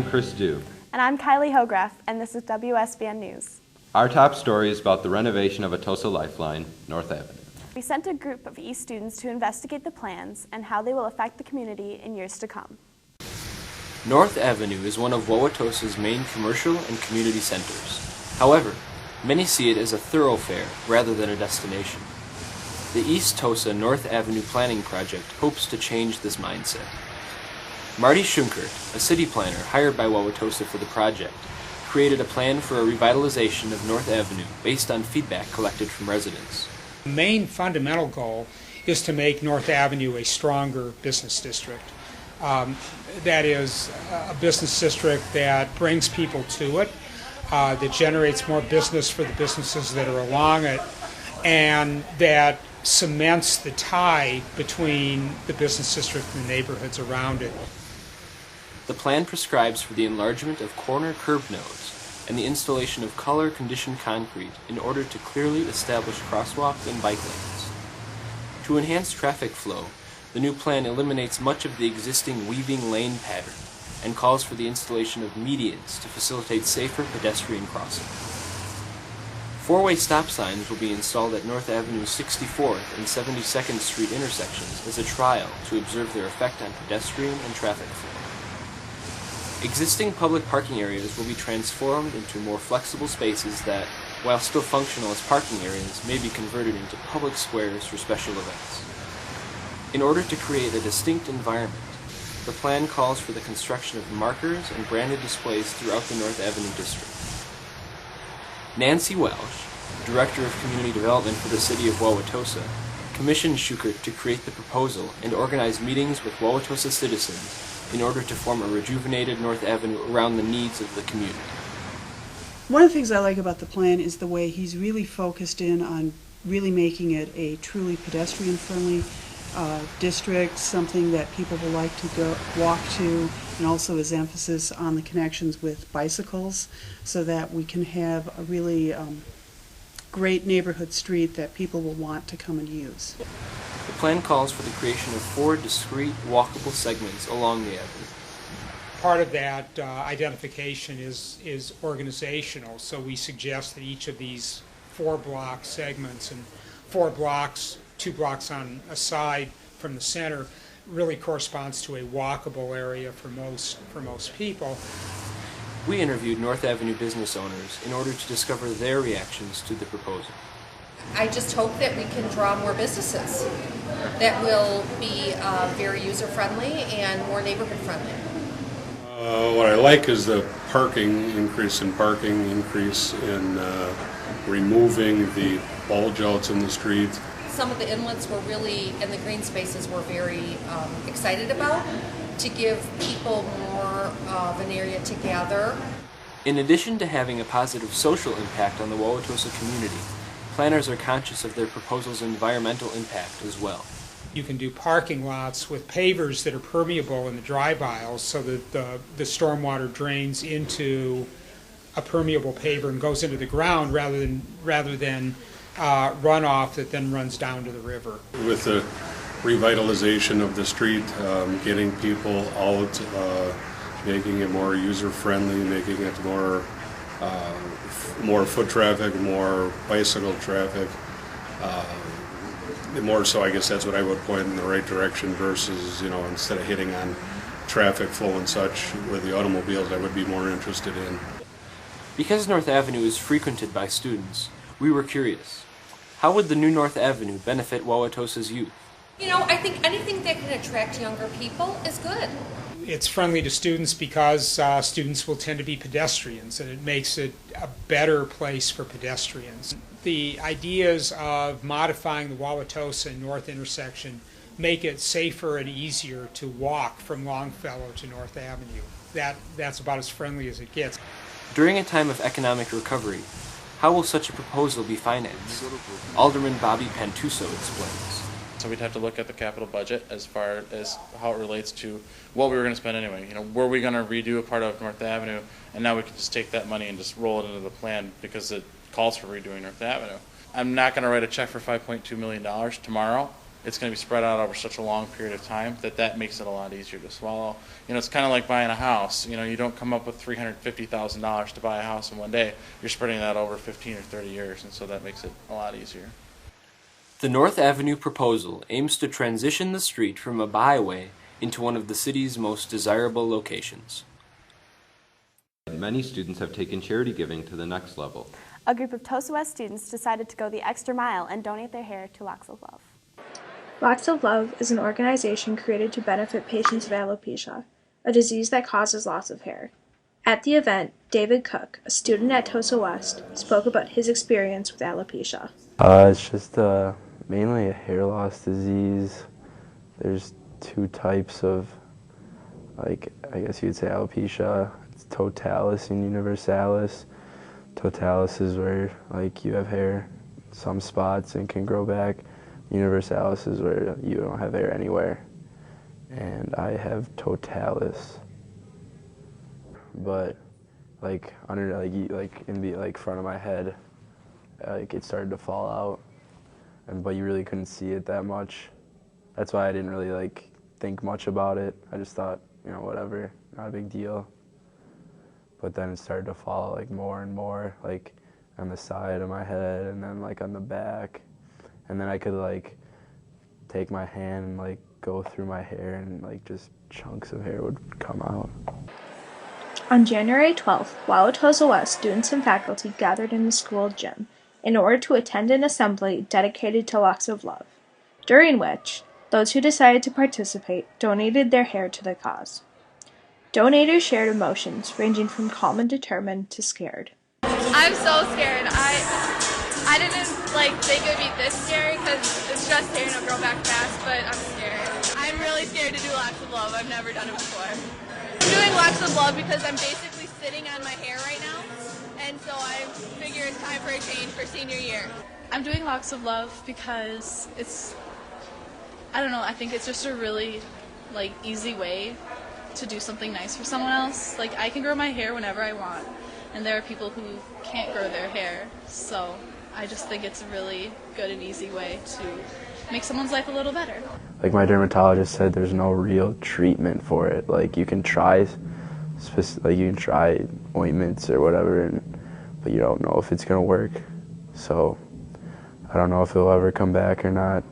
I'm Chris Dew. And I'm Kylie Hogrefe, and this is WSBN News. Our top story is about the renovation of Wauwatosa Lifeline, North Avenue. We sent a group of East students to investigate the plans and how they will affect the community in years to come. North Avenue is one of Wauwatosa's main commercial and community centers. However, many see it as a thoroughfare rather than a destination. The East Tosa North Avenue planning project hopes to change this mindset. Marty Schunkert, a city planner hired by Wauwatosa for the project, created a plan for a revitalization of North Avenue based on feedback collected from residents. The main fundamental goal is to make North Avenue a stronger business district. That is a business district that brings people to it, that generates more business for the businesses that are along it, and that cements the tie between the business district and the neighborhoods around it. The plan prescribes for the enlargement of corner curb nodes and the installation of color-conditioned concrete in order to clearly establish crosswalks and bike lanes. To enhance traffic flow, the new plan eliminates much of the existing weaving lane pattern and calls for the installation of medians to facilitate safer pedestrian crossing. Four-way stop signs will be installed at North Avenue's 64th and 72nd Street intersections as a trial to observe their effect on pedestrian and traffic flow. Existing public parking areas will be transformed into more flexible spaces that, while still functional as parking areas, may be converted into public squares for special events. In order to create a distinct environment, the plan calls for the construction of markers and branded displays throughout the North Avenue district. Nancy Welsh, Director of Community Development for the City of Wauwatosa, commissioned Schuckert to create the proposal and organize meetings with Wauwatosa citizens in order to form a rejuvenated North Avenue around the needs of the community. One of the things I like about the plan is the way he's really focused in on really making it a truly pedestrian-friendly district, something that people will like to go walk to, and also his emphasis on the connections with bicycles so that we can have a really great neighborhood street that people will want to come and use. The plan calls for the creation of 4 discrete, walkable segments along the avenue. Part of that identification is organizational, so we suggest that each of these 4-block segments and 4 blocks, 2 blocks on a side from the center, really corresponds to a walkable area for most people. We interviewed North Avenue business owners in order to discover their reactions to the proposal. I just hope that we can draw more businesses that will be very user-friendly and more neighborhood-friendly. What I like is the increase in removing the bulge outs in the street. Some of the inlets were really, and the green spaces were very excited about, to give people more of an area to gather. In addition to having a positive social impact on the Wauwatosa community, planners are conscious of their proposal's environmental impact as well. You can do parking lots with pavers that are permeable in the drive aisles so that the stormwater drains into a permeable paver and goes into the ground rather than runoff that then runs down to the river. With the revitalization of the street, getting people out, making it more user-friendly, making it more foot traffic, more bicycle traffic. More so, I guess that's what I would point in the right direction versus, instead of hitting on traffic flow and such with the automobiles, I would be more interested in. Because North Avenue is frequented by students, we were curious. How would the new North Avenue benefit Wauwatosa's youth? I think anything that can attract younger people is good. It's friendly to students because students will tend to be pedestrians, and it makes it a better place for pedestrians. The ideas of modifying the Wauwatosa North intersection make it safer and easier to walk from Longfellow to North Avenue. That's about as friendly as it gets. During a time of economic recovery, how will such a proposal be financed? Alderman Bobby Pantuso explains. So we'd have to look at the capital budget as far as how it relates to what we were going to spend anyway. Were we going to redo a part of North Avenue, and now we can just take that money and just roll it into the plan because it calls for redoing North Avenue. I'm not going to write a check for $5.2 million tomorrow, it's going to be spread out over such a long period of time that makes it a lot easier to swallow. It's kind of like buying a house. You don't come up with $350,000 to buy a house in one day. You're spreading that over 15 or 30 years, and so that makes it a lot easier. The North Avenue proposal aims to transition the street from a byway into one of the city's most desirable locations. Many students have taken charity giving to the next level. A group of Tosa West students decided to go the extra mile and donate their hair to Locks of Love. Locks of Love is an organization created to benefit patients of alopecia, a disease that causes loss of hair. At the event, David Cook, a student at Tosa West, spoke about his experience with alopecia. It's just mainly a hair loss disease. There's two types of, I guess you'd say alopecia. It's totalis and universalis. Totalis is where you have hair, some spots, and can grow back. Universalis is where you don't have hair anywhere. And I have totalis. But under in the front of my head, it started to fall out. But you really couldn't see it that much. That's why I didn't really think much about it. I just thought, whatever, not a big deal. But then it started to fall more and more, on the side of my head and then on the back. And then I could take my hand and go through my hair and just chunks of hair would come out. On January 12th, Wauwatosa West students and faculty gathered in the school gym in order to attend an assembly dedicated to Locks of Love, during which those who decided to participate donated their hair to the cause. Donators shared emotions ranging from calm and determined to scared. I'm so scared. I didn't think it would be this scary because it's just hair and it'll grow back fast, but I'm scared. I'm really scared to do Locks of Love. I've never done it before. I'm doing Locks of Love because I'm basically sitting on my hair right now, and so I figure it's time for a change for senior year. I'm doing Locks of Love because I think it's just a really easy way to do something nice for someone else. I can grow my hair whenever I want, and there are people who can't grow their hair, so I just think it's a really good and easy way to make someone's life a little better. My dermatologist said there's no real treatment for it. You can try ointments or whatever, but you don't know if it's gonna work. So I don't know if it'll ever come back or not.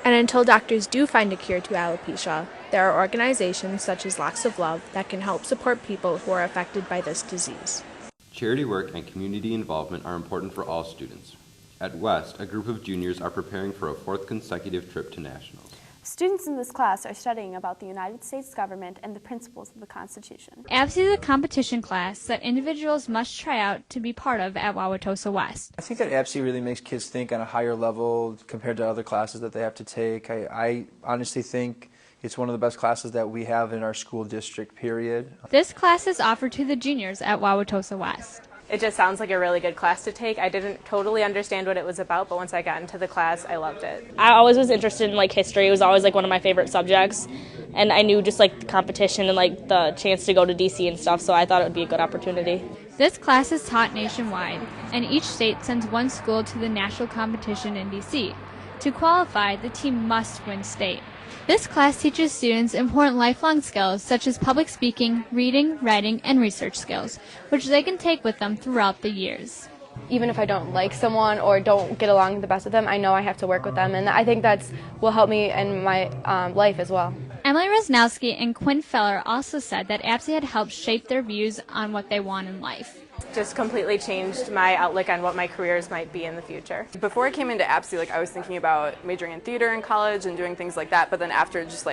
And until doctors do find a cure to alopecia, there are organizations such as Locks of Love that can help support people who are affected by this disease. Charity work and community involvement are important for all students. At West, a group of juniors are preparing for a 4th consecutive trip to nationals. Students in this class are studying about the United States government and the principles of the Constitution. A.P.P.S.E is a competition class that individuals must try out to be part of at Wauwatosa West. I think that A.P.P.S.E really makes kids think on a higher level compared to other classes that they have to take. I honestly think it's one of the best classes that we have in our school district, period. This class is offered to the juniors at Wauwatosa West. It just sounds like a really good class to take. I didn't totally understand what it was about, but once I got into the class, I loved it. I always was interested in history. It was always one of my favorite subjects, and I knew just the competition and the chance to go to DC and stuff, so I thought it would be a good opportunity. This class is taught nationwide, and each state sends one school to the national competition in DC. To qualify, the team must win state. This class teaches students important lifelong skills such as public speaking, reading, writing, and research skills, which they can take with them throughout the years. Even if I don't like someone or don't get along the best with them, I know I have to work with them, and I think that will help me in my life as well. Emily Rosnowski and Quinn Feller also said that A.P.P.S.E had helped shape their views on what they want in life. Just completely changed my outlook on what my careers might be in the future. Before I came into A.P.P.S.E, I was thinking about majoring in theater in college and doing things like that, but then after it just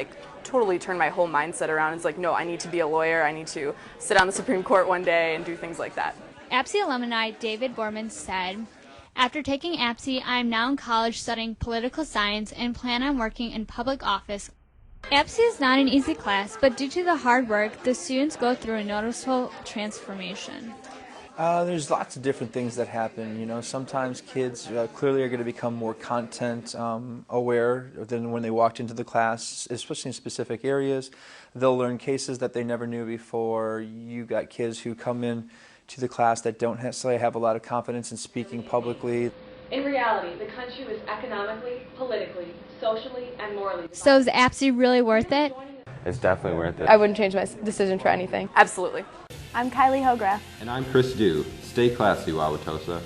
totally turned my whole mindset around. It's no, I need to be a lawyer, I need to sit on the Supreme Court one day and do things like that. A.P.P.S.E alumni David Borman said, "After taking A.P.P.S.E, I am now in college studying political science and plan on working in public office." A.P.P.S.E is not an easy class, but due to the hard work, the students go through a noticeable transformation. There's lots of different things that happen. Sometimes kids clearly are going to become more content aware than when they walked into the class, especially in specific areas. They'll learn cases that they never knew before. You got kids who come in to the class that don't necessarily have a lot of confidence in speaking publicly. In reality, the country was economically, politically, socially, and morally divided. So is A.P.P.S.E really worth it? It's definitely worth it. I wouldn't change my decision for anything. Absolutely. I'm Kylie Hogrefe. And I'm Chris Dew. Stay classy, Wauwatosa.